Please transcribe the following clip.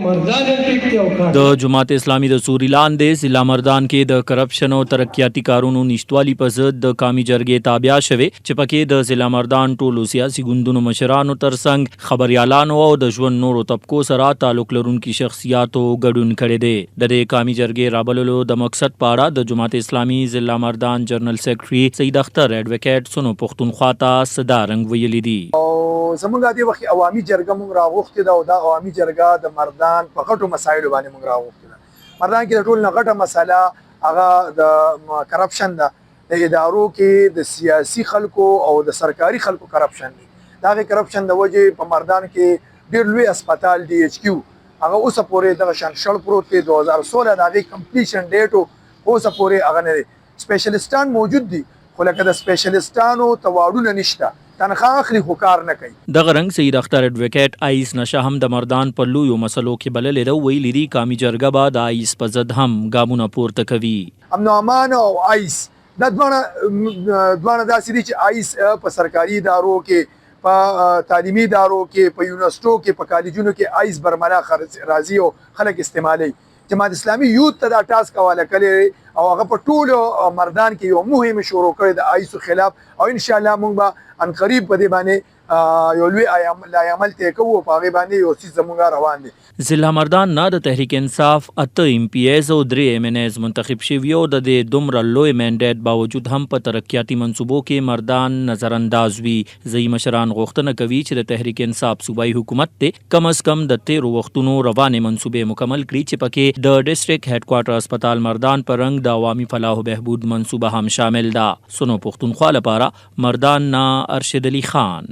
د جماعت اسلامي د سوري لاندې ضلع مردان کې د کرپشن او ترقیاتي کارونو نشټوالي په ضد د قومي جرګې تابع شوه چې پکې د ضلع مردان ټولو سیاسي ګوندونو مشرانو ترڅنګ خبريالانو او د ژوند نورو طبقو سره تعلق لرونکي شخصیاتو ګډون کړي دي. د قومي جرګې رابللو د مقصد په اړه د جماعت اسلامي ضلع مردان جنرال سیکریټري سید اختر ایڈوکیټ سونو پختونخوا ته صدا رنگ ویلي دي. زمونږ د وخت عوامي جرګه مونږ راغوښتې ده او دا عوامي جرګه د مردان په غټو مسایلو باندې مونږ راغوښتې ده. مردان کې د ټول نه غټه مسله هغه د کرپشن ده. د ادارو کې د سیاسي خلکو او د سرکاري خلکو کرپشن دی. دا غي کرپشن د وجې په مردان کې ډېر لوی هسپتال دی ایچ کیو هغه اوسه پورې دغه شان شړ پروت دی. 2016 د هغې کمپلیشن ډیټ اوسه پورې هغه نه دی. سپیشلیستان موجود دي خو لکه د سپیشلیستانو تواړونه نشته، تنخواه اخلي خو کار نه کوي. دغه رنګ سید اختر ایڈوکیټ آیس نشه هم د مردان په لویو مسلو کې بللې ده. ویلي دي قومي جرګه به د آیس په ضد هم ګامونه پورته کوي. امن او امان او آیس دا دواړه داسې دي چې آیس په سرکاري ادارو کې، په تعلیمي ادارو کې، په یونیورسټو کې، په کالجونو کې آیس برملا راځي او خلک استعمالوي. جماعت اسلامي یوت ته دا ټاسک حواله کړی او هغه په ټولو مردان کې یو مهم شروع کړی د آیسو خلاف او ان شاء الله موږ به ان قریب په دې باندې یو لوی عمل طی کوو او په هغې باندې یو څیز زموږ روان دی. ضلع مردان نه د تحریک انصاف 8 MPs او 3 MNs منتخب شوي او د دې دومره لوی منډیټ باوجود هم په ترقیاتي منصوبو کې مردان نظر انداز وي. ځایي مشران غوښتنه کوي چې د تحریک انصاف صوبایي حکومت ته کم از کم د 13 وختونو روانې منصوبې مکمل کړي چې پکې د ډیسټریکټ هډ کوارټر هسپتال مردان پر رنګ د عوامي فلاح و بهبود منصوبه هم شامل ده. سونو پختونخوا لپاره مردان نه ارشد علي خان.